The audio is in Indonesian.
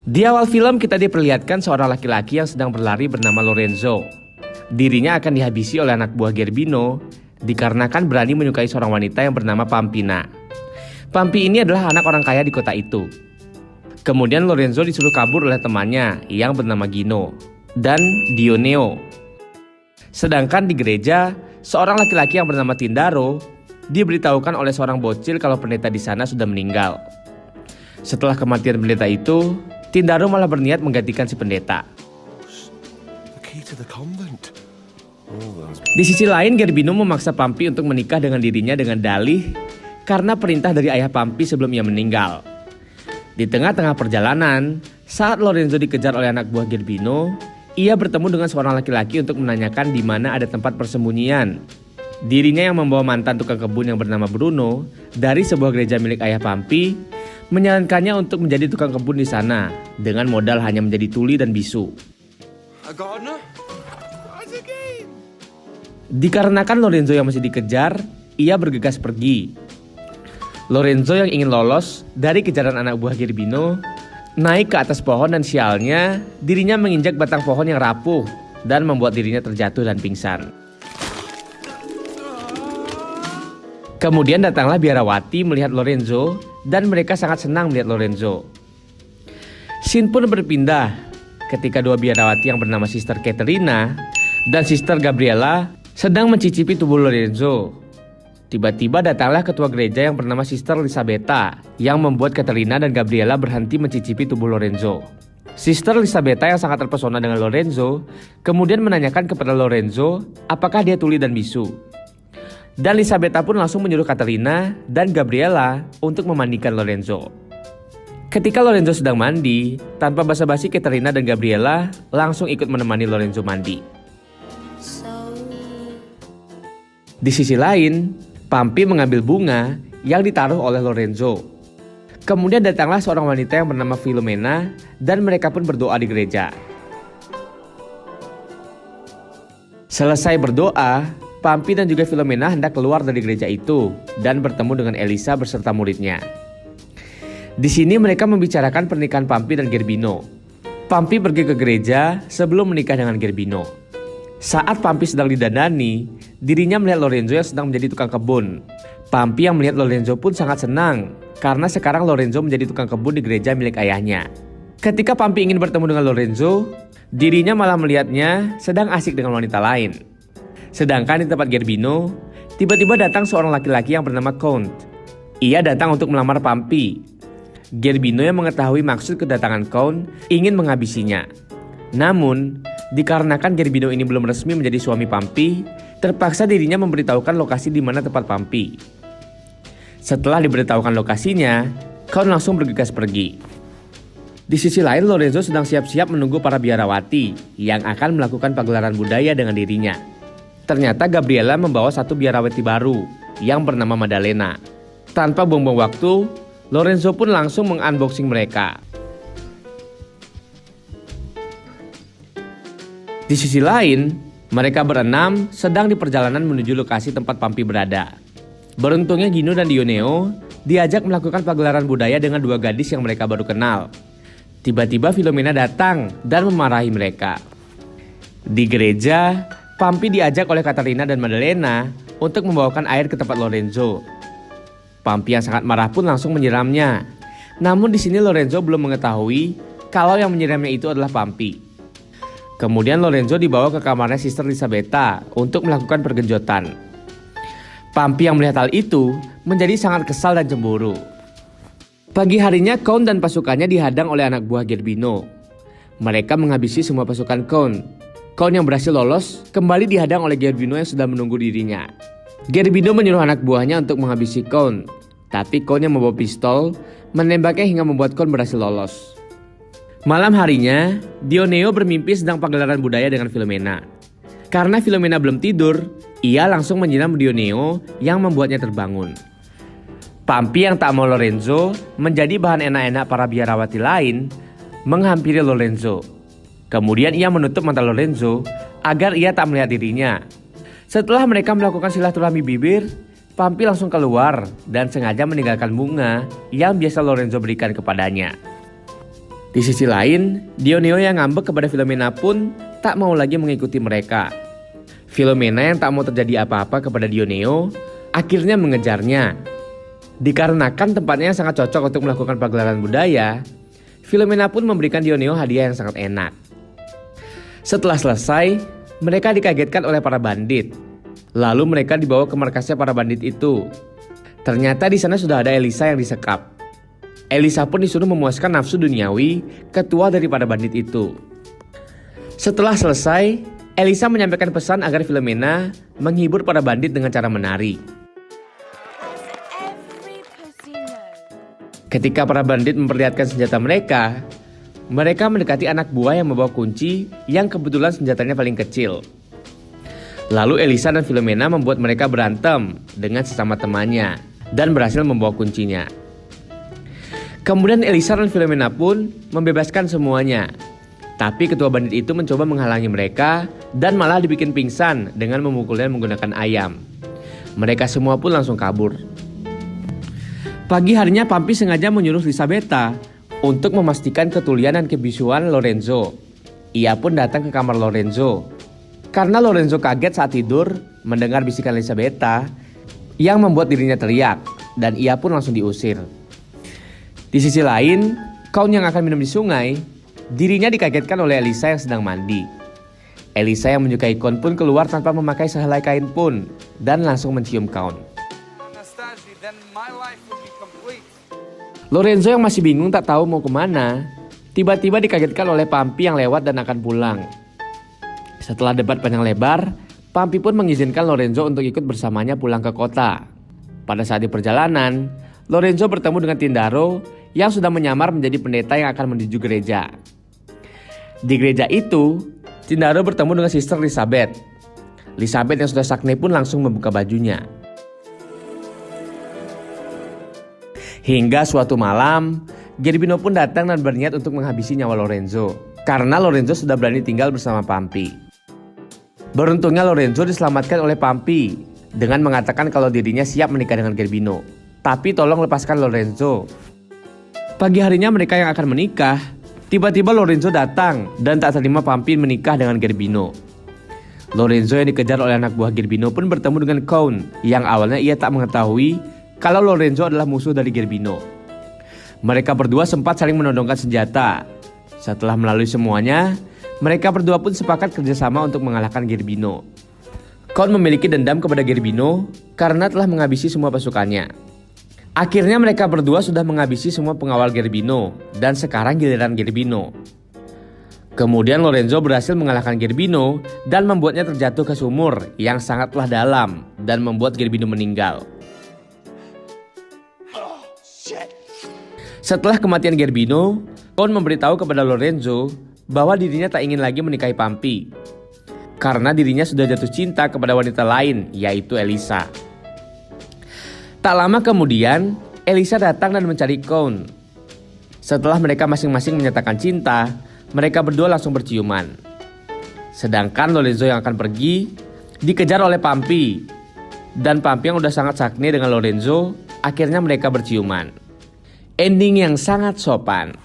Di awal film kita diperlihatkan seorang laki-laki yang sedang berlari bernama Lorenzo. Dirinya akan dihabisi oleh anak buah Gerbino dikarenakan berani menyukai seorang wanita yang bernama Pampina. Pampi ini adalah anak orang kaya di kota itu. Kemudian Lorenzo disuruh kabur oleh temannya yang bernama Gino dan Dioneo. Sedangkan di gereja, seorang laki-laki yang bernama Tindaro diberitahukan oleh seorang bocil kalau pendeta di sana sudah meninggal. Setelah kematian pendeta itu, Tindaro malah berniat menggantikan si pendeta. Di sisi lain, Gerbino memaksa Pampi untuk menikah dengan dirinya dengan dalih karena perintah dari ayah Pampi sebelum ia meninggal. Di tengah-tengah perjalanan, saat Lorenzo dikejar oleh anak buah Gerbino, ia bertemu dengan seorang laki-laki untuk menanyakan di mana ada tempat persembunyian. Dirinya yang membawa mantan tukang kebun yang bernama Bruno dari sebuah gereja milik ayah Pampi, menyarankannya untuk menjadi tukang kebun di sana dengan modal hanya menjadi tuli dan bisu. Dikarenakan Lorenzo yang masih dikejar, ia bergegas pergi. Lorenzo yang ingin lolos dari kejaran anak buah Gerbino naik ke atas pohon dan sialnya dirinya menginjak batang pohon yang rapuh dan membuat dirinya terjatuh dan pingsan. Kemudian datanglah biarawati melihat Lorenzo dan mereka sangat senang melihat Lorenzo. Scene pun berpindah ketika dua biarawati yang bernama Sister Caterina dan Sister Gabriela sedang mencicipi tubuh Lorenzo. Tiba-tiba datanglah ketua gereja yang bernama Sister Elisabetta yang membuat Caterina dan Gabriela berhenti mencicipi tubuh Lorenzo. Sister Elisabetta yang sangat terpesona dengan Lorenzo kemudian menanyakan kepada Lorenzo apakah dia tuli dan bisu. Dan Elisabetta pun langsung menyuruh Caterina dan Gabriela untuk memandikan Lorenzo. Ketika Lorenzo sedang mandi, tanpa basa-basi Caterina dan Gabriela langsung ikut menemani Lorenzo mandi. Di sisi lain, Pampi mengambil bunga yang ditaruh oleh Lorenzo. Kemudian datanglah seorang wanita yang bernama Filomena dan mereka pun berdoa di gereja. Selesai berdoa, Pampi dan juga Filomena hendak keluar dari gereja itu dan bertemu dengan Elisa beserta muridnya. Di sini mereka membicarakan pernikahan Pampi dan Gerbino. Pampi pergi ke gereja sebelum menikah dengan Gerbino. Saat Pampi sedang didandani, dirinya melihat Lorenzo yang sedang menjadi tukang kebun. Pampi yang melihat Lorenzo pun sangat senang karena sekarang Lorenzo menjadi tukang kebun di gereja milik ayahnya. Ketika Pampi ingin bertemu dengan Lorenzo, dirinya malah melihatnya sedang asik dengan wanita lain. Sedangkan di tempat Gerbino, tiba-tiba datang seorang laki-laki yang bernama Count. Ia datang untuk melamar Pampi. Gerbino yang mengetahui maksud kedatangan Count ingin menghabisinya. Namun, dikarenakan Gerbino ini belum resmi menjadi suami Pampi, terpaksa dirinya memberitahukan lokasi di mana tempat Pampi. Setelah diberitahukan lokasinya, Count langsung bergegas pergi. Di sisi lain, Lorenzo sedang siap-siap menunggu para biarawati yang akan melakukan pagelaran budaya dengan dirinya. Ternyata Gabriela membawa satu biarawati baru yang bernama Maddalena. Tanpa buang-buang waktu, Lorenzo pun langsung mengunboxing mereka. Di sisi lain, mereka berenam sedang di perjalanan menuju lokasi tempat Pampi berada. Beruntungnya Gino dan Dioneo diajak melakukan pagelaran budaya dengan dua gadis yang mereka baru kenal. Tiba-tiba Filomena datang dan memarahi mereka. Di gereja, Pampi diajak oleh Caterina dan Maddalena untuk membawakan air ke tempat Lorenzo. Pampi yang sangat marah pun langsung menyiramnya. Namun di sini Lorenzo belum mengetahui kalau yang menyiramnya itu adalah Pampi. Kemudian Lorenzo dibawa ke kamarnya Sister Elisabetta untuk melakukan pergenjotan. Pampi yang melihat hal itu menjadi sangat kesal dan cemburu. Pagi harinya Count dan pasukannya dihadang oleh anak buah Gerbino. Mereka menghabisi semua pasukan Count. Count yang berhasil lolos kembali dihadang oleh Gerbino yang sudah menunggu dirinya. Gerbino menyuruh anak buahnya untuk menghabisi Count. Tapi Count yang membawa pistol menembaknya hingga membuat Count berhasil lolos. Malam harinya, Dioneo bermimpi sedang pagelaran budaya dengan Filomena. Karena Filomena belum tidur, ia langsung menyiram Dioneo yang membuatnya terbangun. Pampi yang tak mau Lorenzo menjadi bahan enak-enak para biarawati lain menghampiri Lorenzo. Kemudian ia menutup mata Lorenzo agar ia tak melihat dirinya. Setelah mereka melakukan silaturahmi bibir, Pampi langsung keluar dan sengaja meninggalkan bunga yang biasa Lorenzo berikan kepadanya. Di sisi lain, Dioneo yang ngambek kepada Philomena pun tak mau lagi mengikuti mereka. Philomena yang tak mau terjadi apa-apa kepada Dioneo akhirnya mengejarnya. Dikarenakan tempatnya yang sangat cocok untuk melakukan pagelaran budaya, Philomena pun memberikan Dioneo hadiah yang sangat enak. Setelah selesai, mereka dikagetkan oleh para bandit. Lalu mereka dibawa ke markasnya para bandit itu. Ternyata di sana sudah ada Elisa yang disekap. Elisa pun disuruh memuaskan nafsu duniawi ketua dari para bandit itu. Setelah selesai, Elisa menyampaikan pesan agar Philomena menghibur para bandit dengan cara menari. Ketika para bandit memperlihatkan senjata mereka, mereka mendekati anak buah yang membawa kunci yang kebetulan senjatanya paling kecil. Lalu Elisa dan Philomena membuat mereka berantem dengan sesama temannya dan berhasil membawa kuncinya. Kemudian Elisa dan Philomena pun membebaskan semuanya. Tapi ketua bandit itu mencoba menghalangi mereka dan malah dibikin pingsan dengan memukulnya menggunakan ayam. Mereka semua pun langsung kabur. Pagi harinya Pampi sengaja menyuruh Lisabetta untuk memastikan ketulian dan kebisuan Lorenzo. Ia pun datang ke kamar Lorenzo. Karena Lorenzo kaget saat tidur mendengar bisikan Lisabetta yang membuat dirinya teriak dan ia pun langsung diusir. Di sisi lain, Count yang akan minum di sungai, dirinya dikagetkan oleh Elisa yang sedang mandi. Elisa yang menyukai Count pun keluar tanpa memakai sehelai kain pun dan langsung mencium Count. Lorenzo yang masih bingung tak tahu mau kemana, tiba-tiba dikagetkan oleh Pampi yang lewat dan akan pulang. Setelah debat panjang lebar, Pampi pun mengizinkan Lorenzo untuk ikut bersamanya pulang ke kota. Pada saat di perjalanan, Lorenzo bertemu dengan Tindaro yang sudah menyamar menjadi pendeta yang akan menuju gereja. Di gereja itu, Tindaro bertemu dengan Sister Elizabeth. Elizabeth yang sudah sakne pun langsung membuka bajunya. Hingga suatu malam, Gerbino pun datang dan berniat untuk menghabisi nyawa Lorenzo. Karena Lorenzo sudah berani tinggal bersama Pampi. Beruntungnya Lorenzo diselamatkan oleh Pampi dengan mengatakan kalau dirinya siap menikah dengan Gerbino. Tapi tolong lepaskan Lorenzo. Pagi harinya mereka yang akan menikah, tiba-tiba Lorenzo datang dan tak terima Pampi menikah dengan Gerbino. Lorenzo yang dikejar oleh anak buah Gerbino pun bertemu dengan Count yang awalnya ia tak mengetahui kalau Lorenzo adalah musuh dari Gerbino. Mereka berdua sempat saling menodongkan senjata. Setelah melalui semuanya, mereka berdua pun sepakat kerjasama untuk mengalahkan Gerbino. Count memiliki dendam kepada Gerbino karena telah menghabisi semua pasukannya. Akhirnya mereka berdua sudah menghabisi semua pengawal Gerbino dan sekarang giliran Gerbino. Kemudian Lorenzo berhasil mengalahkan Gerbino dan membuatnya terjatuh ke sumur yang sangatlah dalam dan membuat Gerbino meninggal. Setelah kematian Gerbino, Count memberitahu kepada Lorenzo bahwa dirinya tak ingin lagi menikahi Pampi karena dirinya sudah jatuh cinta kepada wanita lain, yaitu Elisa. Tak lama kemudian, Elisa datang dan mencari Count. Setelah mereka masing-masing menyatakan cinta, mereka berdua langsung berciuman. Sedangkan Lorenzo yang akan pergi dikejar oleh Pampi. Dan Pampi yang udah sangat sakne dengan Lorenzo, akhirnya mereka berciuman. Ending yang sangat sopan.